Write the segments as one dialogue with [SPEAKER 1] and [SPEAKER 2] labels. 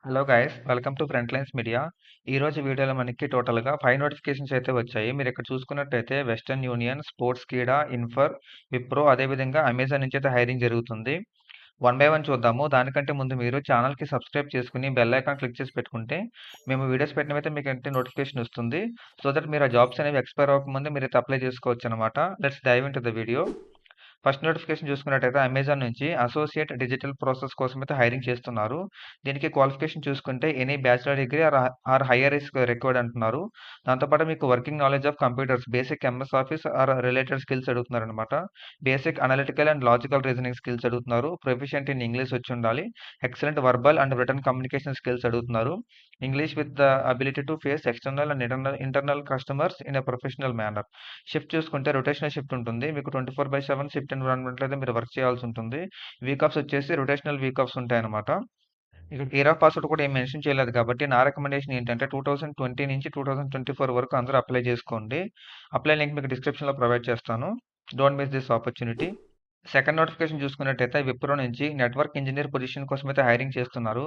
[SPEAKER 1] Hello guys, welcome to front lines media. ఈ రోజు వీడియోలో మనకి టోటల్‌గా 5 నోటిఫికేషన్స్ అయితే వచ్చాయి. మీరిక్కడ చూసుకున్నట్టయితే western union, Sportskeeda, infer, Wipro అదేవిధంగా అమెజాన్ నుంచి అయితే హైరింగ్ జరుగుతుంది. వన్ బై వన్ చూద్దాము. దానికంటే ముందు మీరు ఛానల్‌కి సబ్స్క్రైబ్ చేసుకొని బెల్ ఐకాన్ క్లిక్ చేసి పెట్టుకుంటే మేము వీడియోస్ పెట్టినవైతే మీకంటే నోటిఫికేషన్ వస్తుంది. సో దట్ మీరు ఆ జాబ్స్ అనేవి ఎక్స్‌పైర్ అవ్వకముందే మీరైతే అప్లై చేసుకోవచ్చనమాట. Let's dive into the video. First notification చూసుకున్నట్టయితే అమెజాన్ నుంచి అసోసియేట్ డిజిటల్ ప్రాసెస్ కోసం అయితే హైరింగ్ చేస్తున్నారు. దీనికి క్వాలిఫికేషన్ చూసుకుంటే any bachelor degree or higher is required అంటున్నారు. దాంతోపాటు మీకు working knowledge of computers, basic MS office or related skills అడుగుతున్నారనమాట. Basic analytical and logical reasoning skills అడుగుతున్నారు. ప్రొఫిషియంట్ ఇన్ ఇంగ్లీష్ వచ్చి ఉండాలి. Excellent verbal and written communication skills అడుగుతున్నారు. English with the ability to face external and internal customers in a professional manner. Shift చూసుకుంటే rotational shift ఉంటుంది. మీకు 24/7 shift ఎన్విరాన్మెంట్లో అయితే మీరు work చేయాల్సి ఉంటుంది. వీక్ ఆఫ్స్ వచ్చేసి రొటేషనల్ వీక్ ఆఫ్స్ ఉంటాయన్నమాట. ఇక్కడ ఇయర్ ఆఫ్ పాస్వర్డ్ కూడా ఏం మెన్షన్ చేయలేదు కాబట్టి నా రికమెండేషన్ ఏంటంటే 2020 నుంచి 2024 వరకు అందరూ అప్లై చేసుకోండి. అప్లై లింక్ మీకు డిస్క్రిప్షన్లో ప్రొవైడ్ చేస్తాను. Don't miss this opportunity. Second notification చూసుకున్నట్టయితే విప్రో నుంచి నెట్వర్క్ ఇంజనీర్ పొజిషన్ కోసం అయితే హైరింగ్ చేస్తున్నారు.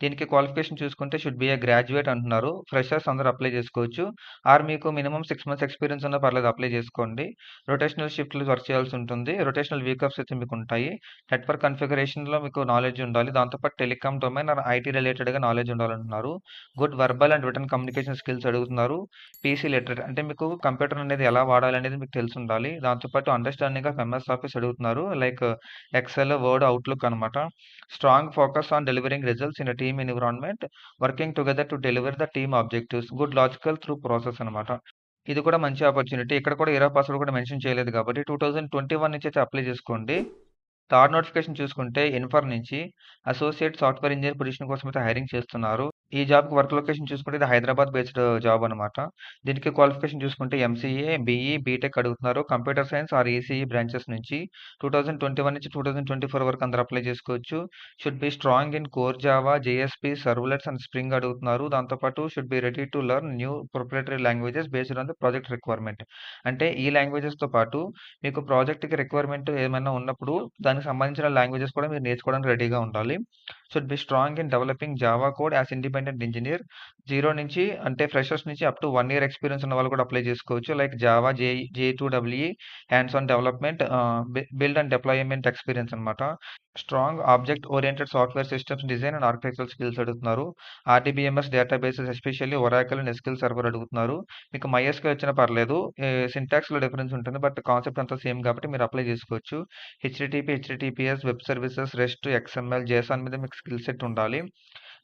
[SPEAKER 1] దీనికి క్వాలిఫికేషన్ చూసుకుంటే షుడ్ బి ఏ గ్రాడ్యుయేట్ అంటున్నారు. ఫ్రెషర్స్ అందరూ అప్లై చేసుకోవచ్చు. ఆర్ మీకు మినిమం 6 మంత్స్ ఎక్స్పీరియన్స్ ఉన్నా పర్లేదు, అప్లై చేసుకోండి. రొటేషనల్ షిఫ్ట్లు వర్క్ చేయాల్సి ఉంటుంది. రొటేషనల్ వీకప్స్ అయితే మీకు ఉంటాయి. నెట్వర్క్ కన్ఫిగరేషన్లో మీకు నాలెడ్జ్ ఉండాలి. దాంతోపాటు టెలికామ్ డొమైన్ ఆర్ ఐటీ రిలేటెడ్గా నాలెడ్జ్ ఉండాలంటున్నారు. Good verbal and written communication skills అడుగుతున్నారు. పీసీ లిటరేట్ అంటే మీకు కంప్యూటర్ అనేది ఎలా వాడాలి అనేది మీకు తెలిసి ఉండాలి. దాంతోపాటు అండర్స్టాండింగ్ ఆఫ్ ఎంఎస్ ఆఫీస్ అడుగుతున్నారు, లైక్ ఎక్సెల్, వర్డ్, అవుట్లుక్ అనమాట. Strong focus on delivering results in team environment, working together to deliver the team objectives, good logical through process అనమాట. ఇది కూడా మంచి ఆపర్చునిటీ. ఇక్కడ కూడా ఇయర్ ఆఫ్ పాస్వర్డ్ కూడా mention చేయలేదు కాబట్టి 2021 నుంచి అయితే అప్లై చేసుకోండి. థర్డ్ నోటిఫికేషన్ చూసుకుంటే ఇన్ఫర్ నుంచి అసోసియేట్ సాఫ్ట్వేర్ ఇంజనీర్ పొజిషన్ కోసం అయితే హైరింగ్ చేస్తున్నారు. ఈ జాబ్కి వర్క్ లొకేషన్ చూసుకుంటే ఇది హైదరాబాద్ బేస్డ్ జాబ్ అనమాట. దీనికి క్వాలిఫికేషన్ చూసుకుంటే ఎంసీఏ, బీఈ, బీటెక్ అడుగుతున్నారు. Computer science or ECE branches నుంచి 2021 నుంచి 2024 వరకు అందరూ అప్లై చేసుకోవచ్చు. Should be strong in core Java, JSP, servlets and spring అడుగుతున్నారు. దాంతోపాటు should be ready to learn new proprietary languages based on the project requirement. అంటే ఈ లాంగ్వేజెస్తో పాటు మీకు ప్రాజెక్ట్‌కి రిక్వైర్మెంట్ ఏమైనా ఉన్నప్పుడు దానికి సంబంధించిన లాంగ్వేజెస్ కూడా మీరు నేర్చుకోవడానికి రెడీగా ఉండాలి. Should be strong in developing Java code as independent engineer. 0 నుంచి అంటే ఫ్రెషర్స్ నుంచి అప్ టు 1 ఇయర్ ఎక్స్పీరియన్స్ ఉన్న వాళ్ళు కూడా అప్లై చేసుకోవచ్చు. Like Java, J2EE, hands on development, build and deployment experience అనమాట. Strong object oriented software systems design and architectural skills అడుగుతున్నారు. RDBMS databases especially Oracle and SQL server అడుగుతున్నారు. మీకు MySQL వచ్చినా పర్లేదు. సింటాక్స్‌లో డిఫరెన్స్ ఉంటుంది. బట్ కాన్సెప్ట్ అంతా సేమ్ కాబట్టి మీరు అప్లై చేసుకోవచ్చు. HTTPS, web services, REST, XML, JSON మీద మీకు స్కిల్ సెట్ ఉండాలి.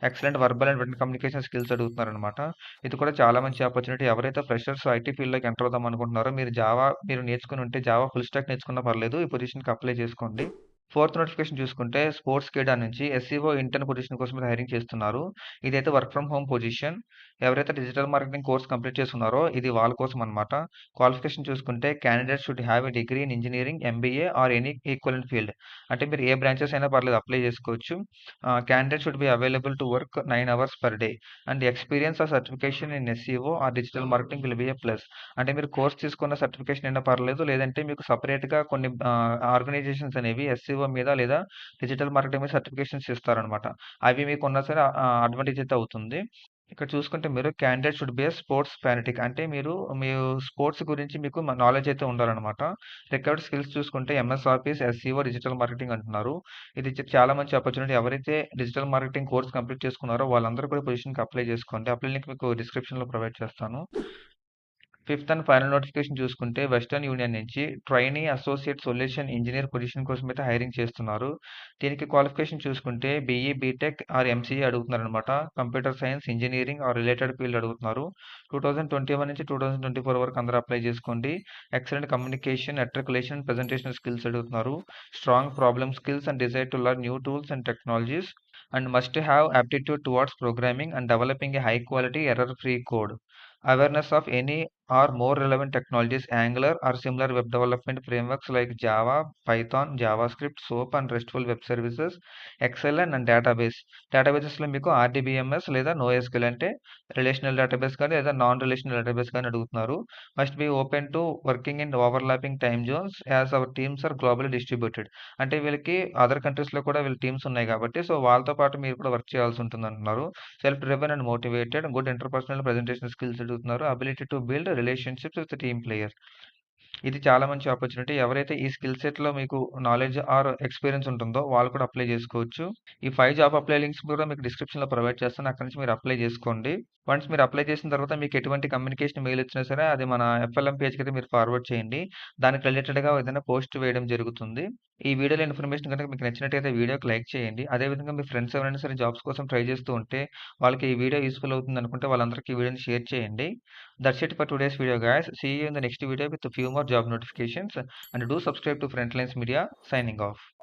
[SPEAKER 1] Excellent verbal and written communication skills అడుగుతున్నారనమాట. ఇది కూడా చాలా మంచి ఆపర్చునిటీ. ఎవరైతే ఫ్రెషర్స్ ఐటీ ఫీల్డ్‌లోకి ఎంటర్ అవుదాం అనుకుంటున్నారో మీరు నేర్చుకుని ఉంటే జావా ఫుల్ స్టాక్ నేర్చుకున్నా పర్లేదు. ఈ పొజిషన్‌కి అప్లై చేసుకోండి. ఫోర్త్ నోటిఫికేషన్ చూసుకుంటే స్పోర్ట్స్‌కీడా నుంచి ఎస్సీఓ ఇంటర్న్ పొజిషన్ కోసం అయితే హైరింగ్ చేస్తున్నారు. ఇదైతే వర్క్ ఫ్రమ్ హోమ్ పొజిషన్. ఎవరైతే డిజిటల్ మార్కెటింగ్ కోర్స్ కంప్లీట్ చేసుకున్నారో ఇది వాళ్ళ కోసం అనమాట. క్వాలిఫికేషన్ చూసుకుంటే candidate should have a degree in engineering, MBA or any equivalent field. అంటే మీరు ఏ బ్రాంచెస్ అయినా పర్లేదు, అప్లై చేసుకోవచ్చు. Candidate should be available to work 9 hours per day and experience or certification in SEO or digital marketing will be a plus. అంటే మీరు course తీసుకున్న certification అయినా పర్లేదు, లేదంటే మీకు సపరేట్‌గా కొన్ని ఆర్గనైజేషన్స్ అనేవి ఎస్సీఓ మీద లేదా డిజిటల్ మార్కెటింగ్ మీద సర్టిఫికేషన్స్ ఇస్తారనమాట. అవి మీకు ఉన్నా సరే అడ్వాంటేజ్ అయితే అవుతుంది. ఇక్కడ చూసుకుంటే మీరు candidate should be a sports fanatic. అంటే మీరు స్పోర్ట్స్ గురించి మీకు నాలెడ్జ్ అయితే ఉండాలనమాట. రిక్వైర్డ్ స్కిల్స్ చూసుకుంటే MS office, SEO, digital marketing అంటున్నారు. ఇది చాలా మంచి ఆపర్చునిటీ. ఎవరైతే డిజిటల్ మార్కెటింగ్ కోర్స్ కంప్లీట్ చేసుకున్నారో వాళ్ళందరూ కూడా పొజిషన్‌కి అప్లై చేసుకోండి. అప్లై లింక్ మీకు డిస్క్రిప్షన్‌లో ప్రొవైడ్ చేస్తాను. ఫిఫ్త్ అండ్ ఫైనల్ నోటిఫికేషన్ చూసుకుంటే వెస్టర్న్ యూనియన్ నుంచి trainee associate solution engineer position కోసం అయితే హైరింగ్ చేస్తున్నారు. దీనికి క్వాలిఫికేషన్ చూసుకుంటే బీఈ, బీటెక్ ఆర్ ఎంసీఏ అడుగుతున్నారనమాట. Computer science, engineering or related field అడుగుతున్నారు. 2021 నుంచి 2024 వరకు అందరూ అప్లై చేసుకోండి. Excellent communication, articulation, presentation skills అడుగుతున్నారు. Strong problem skills and desire to learn new tools and technologies and must have aptitude towards programming and developing a high quality error free code. Awareness of any or more relevant technologies, Angular or similar web development frameworks like Java, Python, JavaScript, SOAP and RESTful web services, XLN and database. డేటాబేసెస్‌లో మీకు RDBMS లేదా NoSQL అంటే relational database గాని లేదా non relational database గాని అడుగుతున్నారు. Must be open to working in overlapping time zones as our teams are globally distributed. అంటే వీళ్ళకి other కంట్రీస్‌లో కూడా వీళ్ళ టీమ్స్ ఉన్నాయి కాబట్టి సో వాళ్ళతో పాటు మీరు కూడా వర్క్ చేయాల్సి ఉంటుందంటున్నారు. Self driven and motivated, good interpersonal presentation skills అడుగుతున్నారు. Ability to build relationships with team players. ఇది చాలా మంచి ఆపర్చునిటీ. ఎవరైతే ఈ స్కిల్ సెట్‌లో మీకు నాలెడ్జ్ ఆర్ ఎక్స్‌పీరియన్స్ ఉంటుందో వాళ్ళు కూడా అప్లై చేసుకోవచ్చు. ఈ 5 జాబ్ అప్లై లింక్స్ కూడా మీకు డిస్క్రిప్షన్‌లో ప్రొవైడ్ చేస్తాను. అక్కడి నుంచి మీరు అప్లై చేసుకోండి. వన్స్ మీరు అప్లై చేసిన తర్వాత మీకు ఎటువంటి కమ్యూనికేషన్ మెయిల్ వచ్చినా సరే అది మన ఎఫ్ఎల్ఎం పేజ్‌కైతే మీరు ఫార్వర్డ్ చేయండి. దానికి రిలేటెడ్‌గా ఏదైనా పోస్ట్ వేయడం జరుగుతుంది. ఈ వీడియోలో ఇన్ఫర్మేషన్ గనుక మీకు నచ్చినట్టయితే వీడియోకి లైక్ చేయండి. అదేవిధంగా మీ ఫ్రెండ్స్ ఎవరైనా సరే జాబ్స్ కోసం ట్రై చేస్తూ ఉంటే వాళ్ళకి ఈ వీడియో యూజ్‌ఫుల్ అవుతుంది అనుకుంటే వాళ్ళందరికీ ఈ వీడియోని షేర్ చేయండి. That's it for today's video, guys. See you in the next video with a few more job notifications. And do subscribe to Frontlines Media. Signing off.